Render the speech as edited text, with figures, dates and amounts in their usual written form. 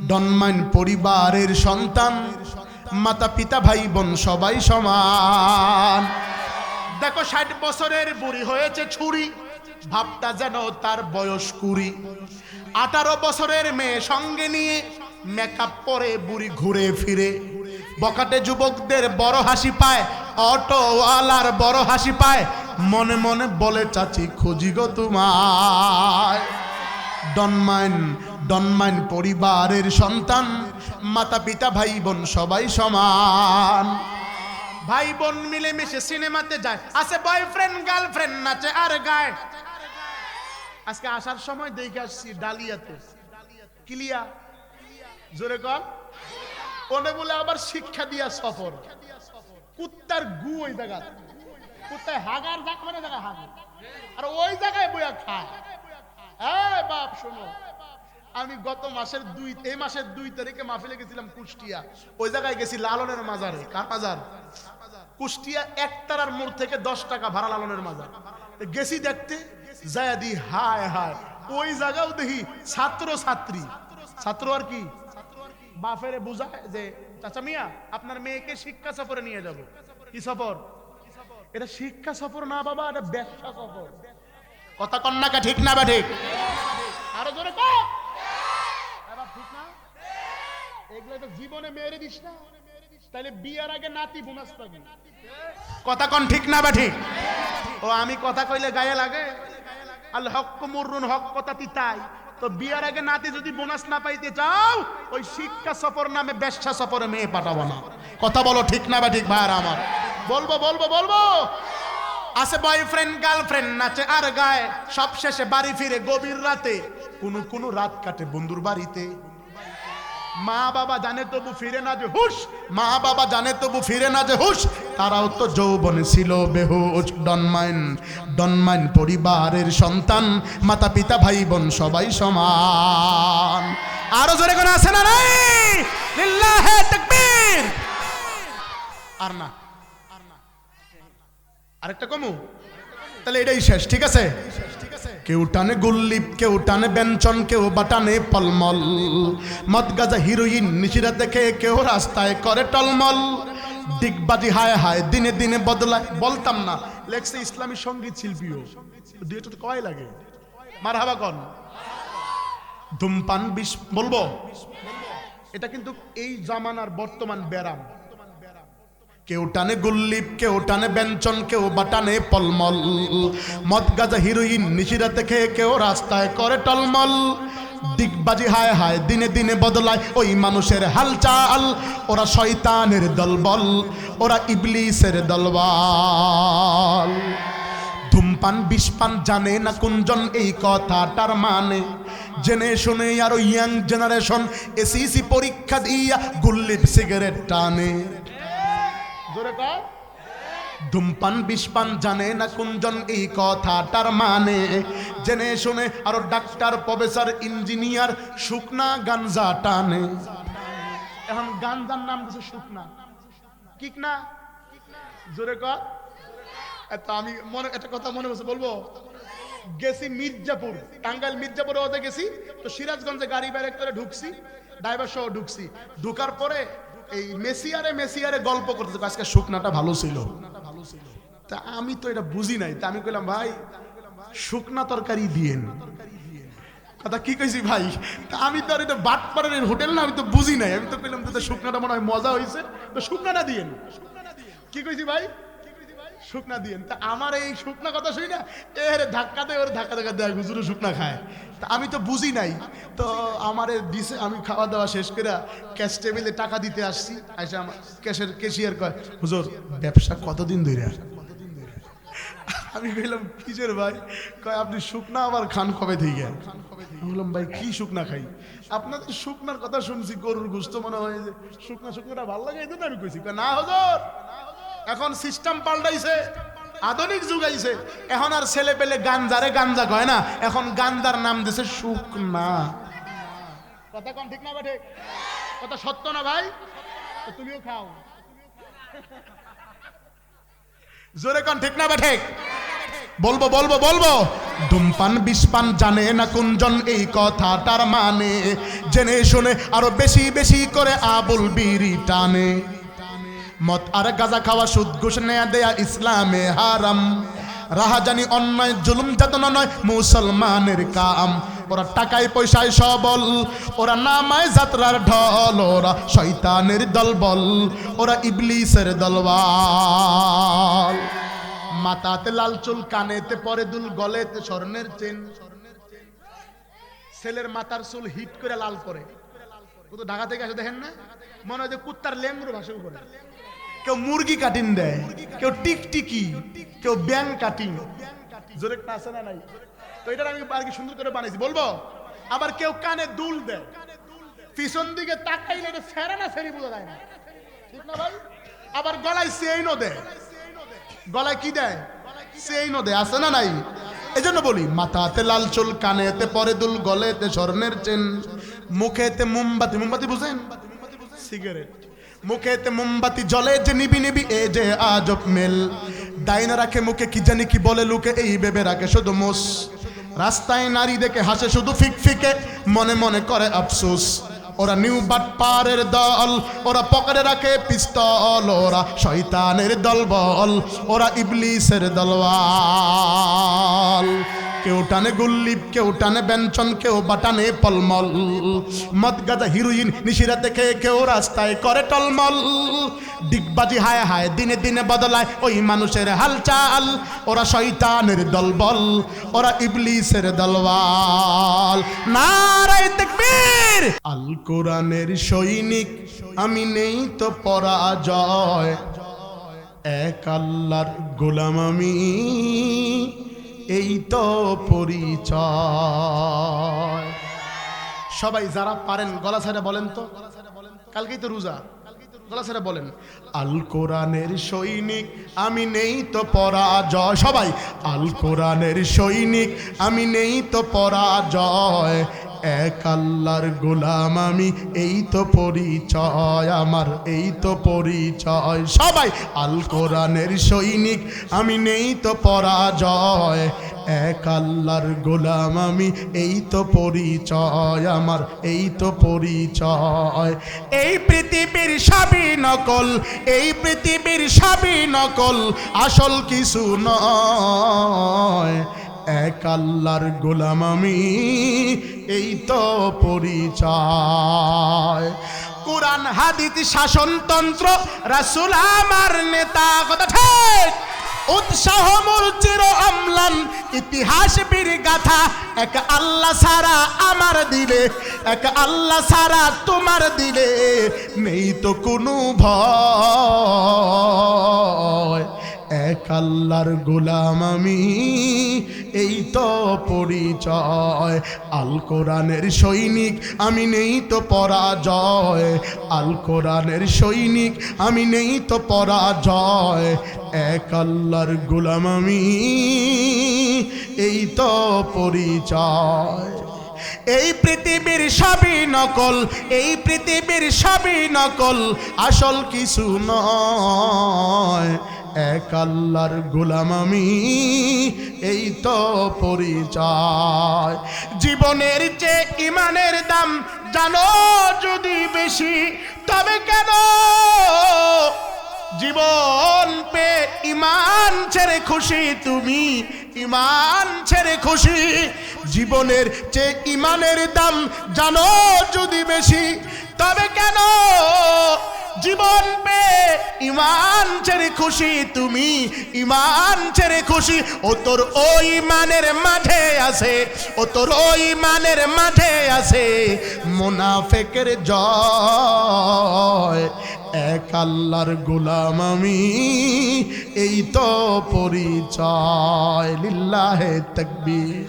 ডনমাইন পরিবারের সন্তান, মাতা পিতা ভাই বোন সবাই সমান। দেখো 60 বছরের বুড়ি হয়েছে ছুরি, ভাবটা যেন তার বয়স 20। 18 বছরের মেয়ে সঙ্গে নিয়ে মেকআপ পরে বুড়ি ঘুরে ফিরে। বকাটে যুবকদের বড় হাসি পায়, অটোওয়ালার বড় হাসি পায়, মনে মনে বলে চাচি খুঁজি গো তোমায়। ডনমাইন পরিবারের সন্তান, মাতা পিতা ভাই বোন সবাই সমান। ভাই বোন মিলে মিশে সিনেমাতে যায়, আছে বয়ফ্রেন্ড গার্লফ্রেন্ড নাচে আর গায়। আজকে আসার সময় দেখে আসছি ডালিয়াতে, কিলিয়া জোরে কর, ওনে বলে আবার শিক্ষা দিয়া সফর। কুত্তার গু ওই জায়গা, কুত্তায় হাগার জাক মানে জায়গা হাগে, আর ওই জায়গায় বইয়া খায়। এই বাপ শোনো, আমি গত মাসের এই মাসের 2 তারিখে মাহফিলে গেছিলাম কুষ্টিয়া। ওই জায়গায় গেছি লালনের মাজারে। কার মাজার? কুষ্টিয়া একতারার মোড় থেকে 10 টাকা ভাড়া লালনের মাজার। গেছি দেখতে, যায় দি হায় হায়, ওই জায়গাও দেখি ছাত্র ছাত্রী, ছাত্র আর কি বাফেরে বুঝায় যে চাচা মিয়া আপনার মেয়েকে শিক্ষা সফরে নিয়ে যাব। কি সফর? এটা শিক্ষা সফর না বাবা, এটা ব্যবসা সফর। কথা কন্যাকে ঠিক না বা ঠিক? আরো জোরে কও, ঠিক না? এগুলো তো জীবনে মেরে দিস না, তাহলে বিয়ার আগে নাতি বোনাস পাবি। কথা কন ঠিক না বা ঠিক? ও আমি কথা কইলে গায়ে লাগে? আল হক মুররুন, হক কথা তিতাই। তো বিয়ার আগে নাতি যদি বোনাস না পাইতে চাও, ওই শিক্ষা সফর নামে ব্যবসা সফরে মেয়ে পাঠাবো না। কথা বলো ঠিক না বা ঠিক ভাইরা আমার? বলবো। আছে বয়ফ্রেন্ড গার্লফ্রেন্ড নাচে আর গায়, সব শেষে বাড়ি ফিরে গভীর রাতে, কোন রাত কাটে বন্ধুর বাড়িতে। মা বাবা জানে তবু ফিরে না যে হুশ, মা বাবা জানে তবু ফিরে না যে হুশ, তারাও তো যৌবনে ছিল বেহুশ। ডনমাইন পরিবারের সন্তান, মাতা পিতা ভাই বোন সবাই সমান। আরো জোরে করে আছে না নাই? লিল্লাহে তাকবীর। আর না, আরেকটা কমু, তাহলে এটাই শেষ। ঠিক আছে? কেউ টানে গুল্লিপ, কেউ টানে ব্যঞ্জন, কেউ বাটানে পলমল, মদ গাজা হিরোইন নিশিরা দেখে কেউ রাস্তায় করে টলমল। ডিগবাজি হায় হায় দিনে দিনে বদলায়, বলতাম না লেখছে ইসলামী সঙ্গীত শিল্পীও, দুইটা তো কয় লাগে। মারহাবা কন। ধূমপান বিষ, বলবো এটা কিন্তু এই জামানার বর্তমান ব্যারাম। কেউ টানে গুল্লিপ, কেউ টানে ব্যঞ্জন, কেউ বাটানে পলমল, মদ গাজা হিরোইন নিশিরা দেখে কেউ রাস্তায় করে টলমল। ডিগবাজি হায় হায় দিনে দিনে বদলায় ওই মানুষের হালচাল। ওরা শয়তানের দলবল, ওরা ইবলিসের দলবল। ধূমপান বিষপান জানে না কোনজন এই কথাটার মানে, জেনে শুনে আরো ইয়াং জেনারেশন এসএসসি পরীক্ষা দিয়া গুল্লিপ সিগারেট টানে। ধূমপান বিষপান জানে না কোনজন এই কথাটার মানে, জেনে শুনে আরো ডাক্তার প্রফেসর ইঞ্জিনিয়ার শুকনা গাঞ্জা টানে। এখন গাঞ্জার নাম দিছে শুকনা, ঠিক না? জোরে কর। আমি একটা কথা মনে বসে বলবো, গেছি মির্জাপুর, টাঙ্গাইল মির্জাপুরে ওতে গেছি, তো সিরাজগঞ্জে গাড়ি ব্যারেক করে ঢুকছি, ড্রাইভার সহ ঢুকছি। ঢুকার পরে এই মেসিয়ারে গল্প করতেছে, আজকে শুকনাটা ভালো ছিল। তা আমি তো এটা বুঝি নাই, তা আমি কইলাম ভাই শুকনা তরকারি দিয়েন। কথা কি কইছি ভাই? তা আমি তো আর এটা বাটপাড়ের হোটেল না, আমি তো বুঝি নাই। আমি তো কইলাম তো শুকনাটা মনে হয় মজা হয়েছে, তো শুকনাটা দিয়েন। কি কইছি ভাই? শুকনা দিয়েন। তা আমার এই শুকনা কথা শুনি না, এর ধাক্কা দেয়, ওর ধাক্কা দেয়, হুজুরে শুকনা খায়। তা আমি তো বুঝি নাই, তো আমারে দিছে। আমি খাওয়া দাওয়া শেষ করে ক্যাশ টেবিলে টাকা দিতে আসছি, এসে আমার ক্যাশিয়ার কয় হুজুর ব্যবসা কতদিন ধরে? আমি বললাম কিসের ভাই? কয় আপনি শুকনা আবার খান কবে থেকে? আমি বললাম ভাই কি শুকনা খাই? আপনাদের শুকনার কথা শুনছি, গরুর গোশত মনে হয় যে শুকনাটা ভালো লাগে, এই জন্য আমি কইছি। না হুজুর, এখন সিস্টেম পাল্টাইছে, আধুনিক যুগ আইছে, এখন আর ছেলে পেলে গাঞ্জারে গাঞ্জা কয় না, এখন গাঞ্জার নাম দিছে শুকনা। কথা কোন ঠিক না বা ঠিক? কথা সত্য না ভাই? তুমিও খাও, জোরে কোন ঠিক না বা ঠিক? বলবো বলবো বলবো ধূমপান বিষপান জানে না কুঞ্জন এই কথাটার মানে জেনে শুনে আরো বেশি বেশি করে আবুল বিড়ি টানে মদ আর গাঁজা খাওয়া সুদ ঘুষ নেয়া দেয়া ইসলামে হারাম রাহাজানি অন্যায় জুলুম যাতনা নয় মুসলমানের কাম ওরা টাকায় পয়সায় সবল ওরা নামায় যাত্রার ঢল ওরা শয়তানের দলবল ওরা ইবলিসের দলবল মাথাতে লাল চুল কানেতে পরে দুল গলেতে স্বর্ণের চেন ছেলের মাথার চুল হিট করে লাল করে কিন্তু ঢাকা থেকে আসে দেখেন না মনে হয় যে কুত্তার লেঙ্গুর ভাষা করে কেউ মুরগি কাটিং দেয় কেউ টিকটিকি কেউ ব্যাং কাটিং জোরে আছে না নাই তো এটা আমি আর কি সুন্দর করে বানাইছি বলবো আবার কেউ কানে দুল দেয় পিছন দিকে তাকাইলে এটা ফেরে না ফেরি বোঝা যায় না ঠিক না ভাই আবার গলায় চেইনও দেয় গলায় কি দেয় চেইনও দেয় আছে না নাই এজন্য বলি মাথাতে লাল চুল কানেতে পরে দুল গলেতে স্বর্ণের চেন মুখেতে মোমবাতি মোমবাতি বুঝেন সিগারেট মুখেতে মোমবাতি জ্বলে যে নিবি নিবি এ যে আজব মেল ডাইনা রাখে মুখে কি জানি কি বলে লুকে এই ভেবে রাখে শুধু মোস রাস্তায় নারী দেখে হাসে শুধু ফিকফিকে মনে মনে করে আফসোস ওরা নিউ বাট পারের দল ওরা পকেটে রাখে পিস্তল ওরা শয়তানের দলবল ওরা ইবলিসের দলওয়াল কেউ টানে গুল্লিপ কেউ টানে ব্যঞ্চন কেউ বাটানে পলমল মদ গাঁজা হিরোইন নিশিরাতে খেয়ে কেউ রাস্তায় করে টলমল ডিগবাজি হায় হায় দিনে দিনে বদলায় ওই মানুষের হালচাল ওরা শয়তানের দলবল ওরা ইবলিসের দলওয়াল নারায়ে তাকবীর আল কোরআনের সৈনিক আমি নেই তো পরাজয় এক আল্লাহর গোলাম আমি এই তো পরিচয় সবাই যারা পারেন গলা ছেড়ে বলেন তো কালকেই তো রোজা গলা ছেড়ে বলেন আল কোরআনের সৈনিক আমি নেই তো পরাজয় সবাই আল কোরআনের সৈনিক আমি নেই তো পরাজয় এক আল্লাহর গোলাম আমি এই তো পরিচয় আমার এই তো পরিচয় সবাই আল কোরআনের সৈনিক আমি নেই তো পরাজয় এক আল্লাহর গোলাম আমি এই তো পরিচয় আমার এই তো পরিচয় এই পৃথিবীর সবই নকল এই পৃথিবীর সবই নকল আসল কিছু নয় এক আল্লাহর গোলাম আমি এই তো পরিচয় কুরআন হাদিস শাসনতন্ত্র রাসূল আমার নেতা কথা ঠিক উৎসাহ মুরচির অম্লান ইতিহাস বীর গাথা এক আল্লাহ সারা আমার দিলে এক আল্লাহ সারা তোমার দিলে নেই তো কোনো ভয় এক আল্লাহর গোলাম আমি এই তো পরিচয় আল কোরআনের সৈনিক আমি নেই তো পরাজয় আল কোরআনের সৈনিক আমি নেই তো পরাজয় এক আল্লাহর গোলাম আমি এই তো পরিচয় এই পৃথিবীর সবই নকল এই পৃথিবীর সবই নকল আসল কিছু নয় এক আল্লাহর গোলাম আমি এই তো পরিচয় জীবনের যে ইমানের দাম জানো যদি বেশি তবে কেন জীবন পে ইমান ছেড়ে খুশি তুমি ইমান ছেড়ে খুশি জীবনের যে ইমানের দাম জানো যদি বেশি তবে কেন জীবন পে ইমান ছেড়ে খুশি তুমি ইমান ছেড়ে খুশি ও তোর ওই ইমানের মাঠে আছে ও তোর ওই ইমানের মাঠে আছে মুনাফিকের জয় এক আল্লাহর গোলাম আমি এই তো পরিচয় লিল্লাহে তাকবীর।